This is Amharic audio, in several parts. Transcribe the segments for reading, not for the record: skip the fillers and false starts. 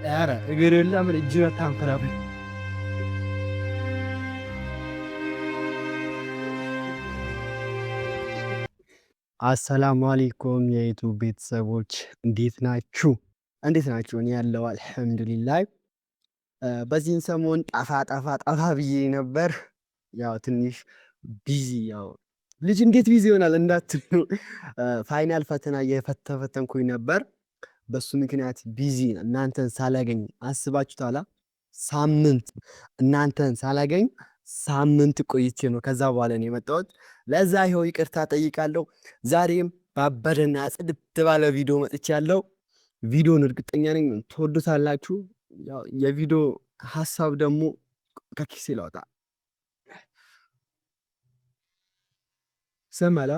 ኧረ እግር የለም እጅ በጣም ፍራብ። አሰላሙ አለይኩም የዩቱብ ቤተሰቦች እንዴት ናችሁ? እንዴት ናችሁ? እኔ ያለው አልሐምዱሊላህ። በዚህን ሰሞን ጠፋ ብዬ ነበር። ያው ትንሽ ቢዚ ያው ልጅ እንዴት ቢዚ ይሆናል እንዳትሉ ፋይናል ፈተና እየፈተንኩኝ ነበር። በሱ ምክንያት ቢዚ እናንተን ሳላገኝ አስባችሁታላ። ሳምንት እናንተን ሳላገኝ ሳምንት ቆይቼ ነው ከዛ በኋላ ነው የመጣሁት። ለዛ ይኸው ይቅርታ ጠይቃለሁ። ዛሬም ባበደና ጽድት ባለ ቪዲዮ መጥቻለሁ። ቪዲዮን እርግጠኛ ነኝ ትወዱታላችሁ። ያው የቪዲዮ ሐሳብ ደግሞ ከኪሴ ላውጣ ሰማላ።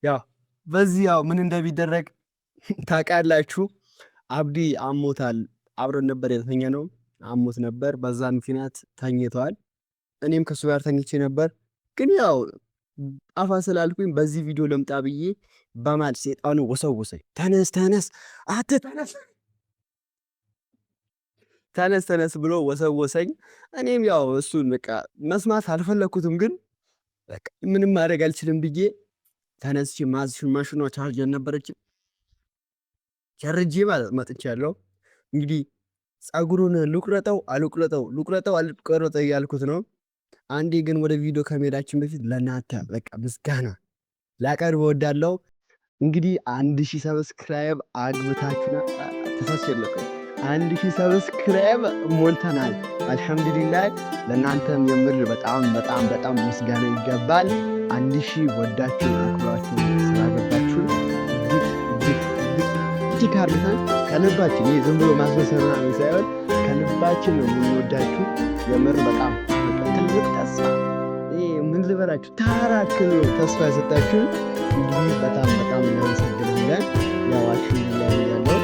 ያው በዚህ ያው ምን እንደሚደረግ ታውቃላችሁ። አብዲ አሞታል። አብረን ነበር የተኛ ነው። አሞት ነበር። በዛ ምክንያት ተኝተዋል። እኔም ከሱ ጋር ተኝቼ ነበር። ግን ያው አፋ ስላልኩኝ በዚህ ቪዲዮ ለምጣ ብዬ በማል ሴጣኑ ወሰወሰኝ። ተነስ አት ተነስ ብሎ ወሰወሰኝ። እኔም ያው እሱን በቃ መስማት አልፈለኩትም። ግን በቃ ምንም ማድረግ አልችልም ብዬ ተነስቼ ማሽኗ ቻርጅ ነበረች ቸርጄ ማለት መጥቻለሁ። እንግዲህ ጸጉሩን ልቁረጠው አልቁረጠው እያልኩት ነው። አንዴ ግን ወደ ቪዲዮ ከመሄዳችን በፊት ለእናንተ በቃ ምስጋና ላቀርብ እወዳለሁ። እንግዲህ 1000 ሰብስክራይብ አግብታችሁና ተሳስቸለቀ 1000 ሰብስክራይብ ሞልተናል። አልሐምዱሊላህ። ለእናንተም የምር በጣም ምስጋና ይገባል። 1000 ወዳችሁ አክብራችሁ ስላገባችሁ እጅግ አርግተን ከልባችን ይሄ ዝም ብሎ ማስመሰልና ሳይሆን ከልባችን ነው የምንወዳችሁ። የምር በጣም ትልቅ ተስፋ ምን ልበላችሁ ታራክሉ ተስፋ የሰጣችሁ እንግዲህ በጣም እናመሰግናለን። ያው አልሐምዱሊላህ ያለው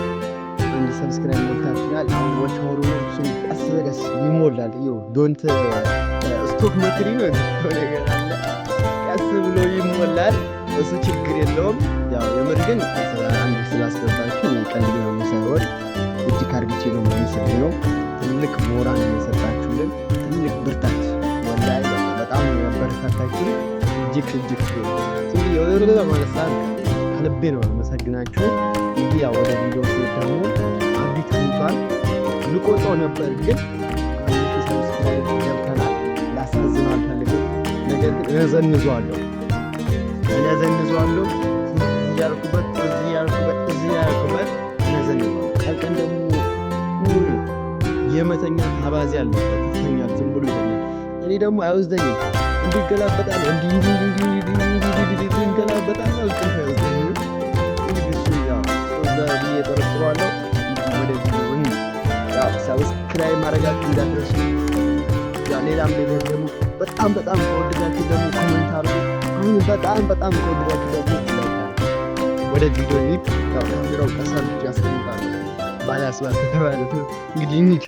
አንድ ሰብስክራይብ ሞልታችኋል። አሁን ወች ሆሩ እሱም ቀስ ይሞላል። ይኸው ዶንት ስቶክ መክሪ ነው ነገር አለ ቀስ ብሎ ይሞላል። እሱ ችግር የለውም። ያው የምር ግን አንድ ስላስገባችሁ ቀልድ ነው ሳይሆን እጅግ አርግቼ ነው የምሰግነው። ትልቅ ሞራል የሰጣችሁልን ትልቅ ብርታት ወላሂ በጣም ያበረታታችሁ እጅግ የወረደ ማለት ከልቤ ነው አመሰግናችሁ። እንግዲህ ያው ወደ ቪዲዮ ሲሄድ ደግሞ አብዲ እንኳን ልቆጦ ነበር ግን ሰብስክራይብ ገብተናል። ላሳዝነው አልፈልግም። ነገር ግን እነዘንዘዋለሁ እያልኩበት እነዘንዘዋለሁ። ቀልቀን ደግሞ የመተኛ አባዜ አለበት ይተኛል። ዝም ብሎ ይተኛል። እኔ ደግሞ አይወስደኝም። እንዲገላበጣል እንገላበጣል እንቅልፍ አይወስደኝም። እሱ ያው እዛ ብዬ ጠረጥረዋለሁ። ወደ ቪዲዮውን ያው ሰብስክራይብ ማድረጋችሁ እንዳትረሱ። ያው ሌላም ደግሞ በጣም ከወደዳችሁ ደግሞ ኮሜንት አድርጉ። አሁን በጣም ከወደዳችሁ ደግሞ ወደ ቪዲዮ ሊክ ያው ካሜራው ቀሳል ያስቀምጣል ባላስባል ማለት ነው። እንግዲህ እንሂድ።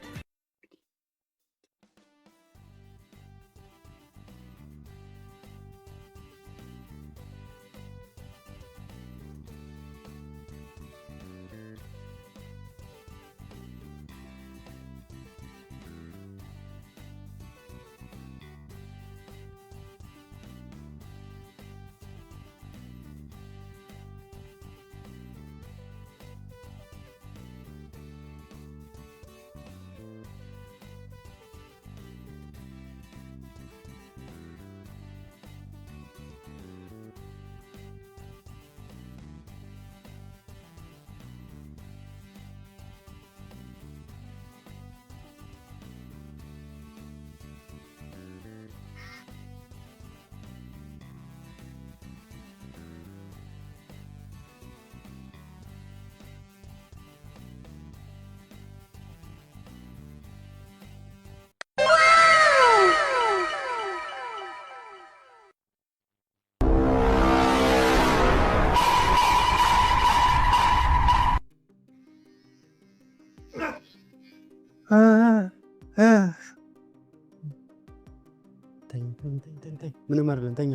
ምንም አይደለም። ተኛ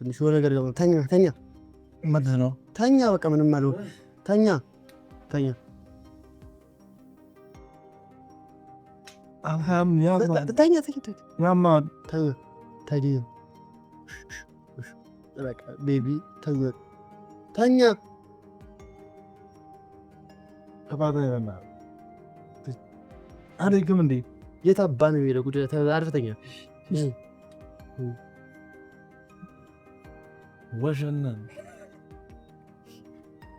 ትንሽ ነገር ነው። ተኛ ማለት ነው። ተኛ በቃ ምንም አለው። ተኛ ተኛ ቤቢ ተኛ አደግም እንዴ የት አባ ነው የሚሄደው? ጉድ አርፈተኛ ወሸና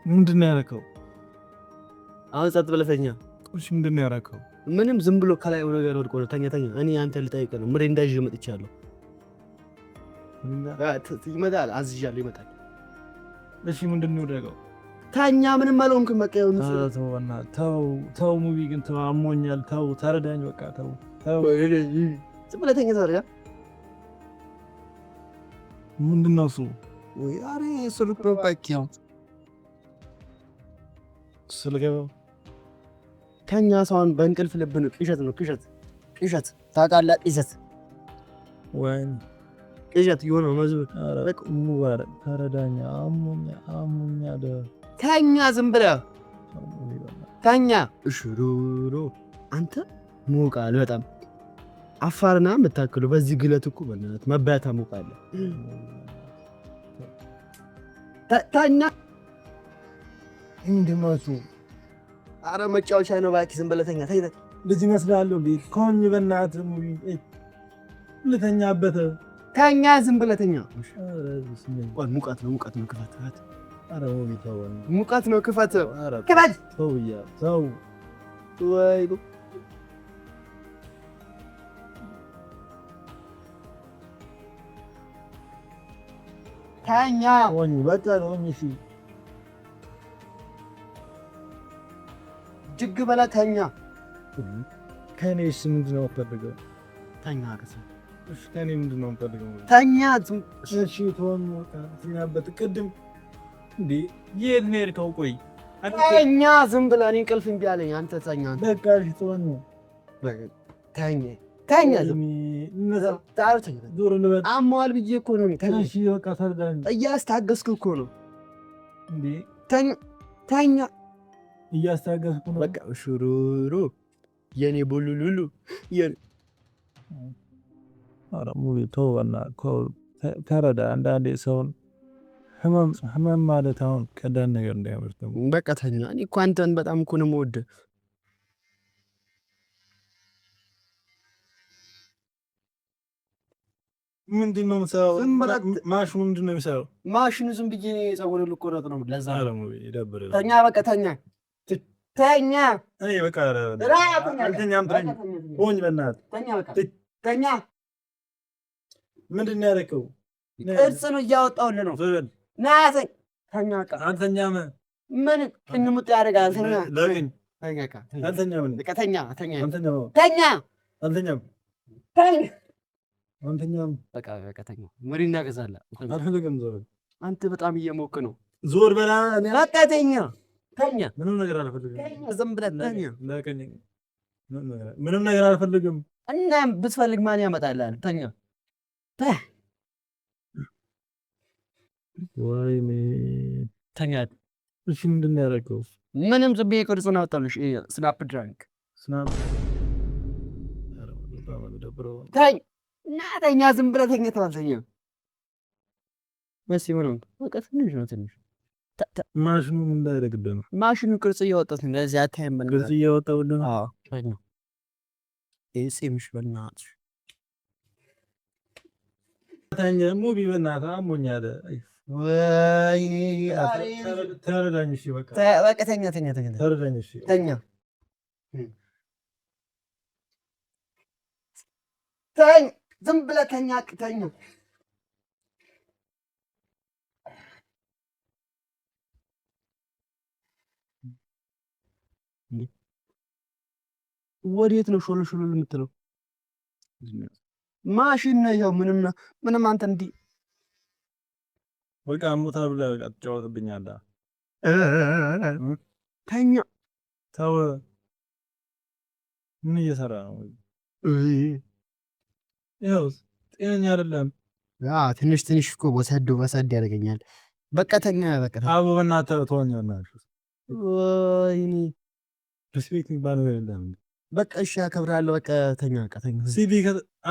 ምንድን ነው ያደረከው? አሁን ጸጥ ብለህ ተኛ። እሺ ምንድን ነው ያደረከው? ምንም ዝም ብሎ ከላይ ነገር ወድቆ ነው። ተኛ። እኔ አንተ ልጠይቅ ነው። ምሬ እንዳይዤ መጥቻለሁ። ይመጣል፣ አዝዣለሁ፣ ይመጣል። እሺ ምንድን ነው ያደረገው? ተኛ። ምንም አልሆንክም። በቃ ተው ሙቢ ግን ተው፣ አሞኛል። ተው ተረዳኝ። በቃ ተው። ዝም ብለህ ተኛ። ታዲያ ምንድን ነው እሱ? ኧረ ስልክ ነው እባክህ። ስልክ ነው። ተኛ። ሰውን በእንቅልፍ ልብ ነው። ቅዠት ነው። ቅዠት ታውቃለህ? ቅዠት ቅዠት የሆነው መዝሙር። ሙባረክ ተረዳኝ። አሞኛል። ተኛ። ዝም ብለህ ተኛ። እሽሩሩ አንተ ሞቃል በጣም አፋርና የምታክሉ በዚህ ግለት እኮ በእናትህ መባያታ ሞቃለ። ተኛ። እንደማቱ አረ መጫወቻ ነው እባክህ። ዝም ብለህ ተኛ። ልጅ ይመስላለሁ ቤት ኮኝ በእናትህ ሙቢ ልተኛበት። ተኛ። ዝም ብለህ ተኛ። ሙቀት ነው ክፈት። አረ ሙቢ ተው። ሙቀት ነው ክፈት። ተው ተው። ወይ ተኛ። ወኝ በቃ ነው። እሺ ጅግ በላ ተኛ። ከኔስ ምንድን ነው የምትፈልገው? ተኛ። እሺ ከኔ ምንድን ነው የምትፈልገው? ተኛ። እሺ ተወኝ። ተኛበት። ቅድም እንዴ የት ነው የሄድከው? ቆይ ተኛ። ዝም ብለህ እኔ እንቅልፍ እምቢ አለኝ። አንተ ተኛ። በቃ እሺ ተወኝ። ተኛ። አሟል ብዬ እኮ ነው። እሺ በቃ ተረዳኝ። እያስታገስኩ እኮ ነው። እንዴ ተኛ። እያስታገስኩ ነው። በቃ ሹሩሩ የኔ ቦሉሉሉ የኔ ኧረ ሙቢ ተው በእናትህ ተረዳ። አንዳንዴ ሰውን ህመም ማለት አሁን ቀላል ነገር እንዳይመስል ነው። በቃ ተኛ። እኔ እኮ አንተን በጣም እኮ ነው የምወደው። ምንድን ነው የምትሰራው? ማሽኑ ምንድን ነው የሚሰራው? ማሽኑ ዝም ብዬ ፀጉር ልቆረጥ ነው። ለዛ ይደብራል። ተኛ። በቃ ተኛ። እኔ በቃ አልተኛም። ሆኝ በእናትህ ተኛ። ምንድን ነው ያደረከው? ቅርጽ ነው እያወጣሁልህ ነው። ተኛ። አልተኛም። ምን እንሙጥ ያደርጋል? ተኛ። ለግኝ አልተኛም። አንተኛም። በቃ ተኛ። ወሬ እናገዛለን። አልፈልግም። አንተ በጣም እየሞክ ነው። ዞር በላ። በቃ ተኛ። ምንም ነገር አልፈልግም። ዝም ብለህ ተኛ። ምንም ነገር አልፈልግም። እና ብትፈልግ ማን ያመጣልሃል? ተኛ። ወይኔ ተኛ። እሺ ምንድን ነው ያደረገው? ምንም ዝም ብዬ ቅርጹን አወጣሁልሽ። ስናፕ ድራንክ ተኛ። ዝም ብለህ ተኝተዋል። ተኛ። መሲ ምንም በቃ ትንሽ ነው። ማሽኑ ምን እንዳይደግብህ ነው? ማሽኑ ቅርጽ እያወጣት ነው። ለዚህ አታይም? ቅርጽ እያወጣሁልህ ነው። አዎ ተኛ። ኤሲምሽ በእናትሽ ተኛ። ሙቢ በእናትህ አሞኛል። ወይ ተረዳኝ። እሺ በቃ ተኛ። ተረዳኝ። እሺ ተኛ። ዝም ብለህ ተኛ። ወዴት ነው ሾሎ የምትለው? ማሽን ነው ይኸው። ምንም አንተ እንዲህ በቃ ሞታ ብለህ በቃ ትጫወትብኛለህ። ተኛ። ተው። ምን እየሰራ ነው? ይኸው ጤነኛ አይደለም። ትንሽ እኮ ወሰድ ያደርገኛል። በቃ ተኛ። በቃ አቦ በእናትህ ተወኝ። ወይኔ ሪስፔክት የሚባል ነገር የለም። በቃ እሺ አከብራለሁ። በቃ ተኛ በቃ ተኛ። ሲዲ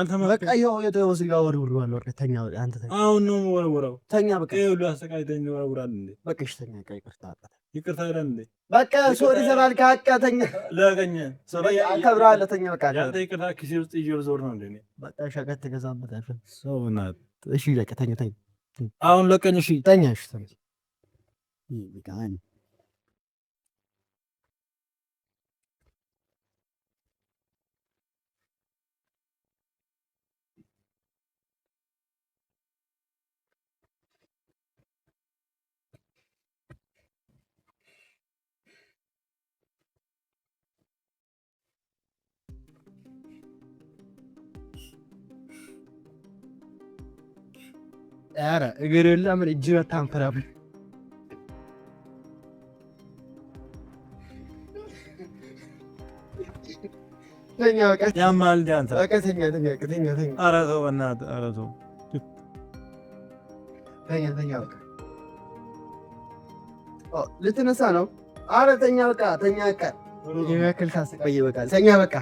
አንተ በቃ ይኸው የተወው ስጋ ወርውረዋለሁ። በቃ ተኛ አንተ ተኛ። አሁን ነው የምወረውረው። ተኛ በቃ ይኸውልህ አሰቃይተኝ ወረውራል እንዴ። በቃ እሺ ተኛ። በቃ ይቅርታ ይላል እንዴ። በቃ ሶሪ ዘባል ካቃ ተኛ። ለቀኝ አከብራለሁ። ተኛ በቃ ያንተ ይቅርታ ኪሴ ውስጥ ይዤው ዞር ነው እንዴ። በቃ ሸቀጥ ተገዛበት አይደል? ሰው ናት። እሺ በቃ ተኛ ተኛ። አሁን ለቀኝ። እሺ ተኛ። እሺ ተኛ። ይጋን ኧረ እግር የለም እጅ በጣም ፈራብ ተኛ በቃ ያማል ጃንታ በቃ ተኛ ተኛ ተኛ ተኛ። ኧረ ተው በእናትህ ኧረ ተው ተኛ ተኛ በቃ ልትነሳ ነው? ኧረ ተኛ በቃ ተኛ በቃ የሚያክል ታስቀይ በቃ ተኛ በቃ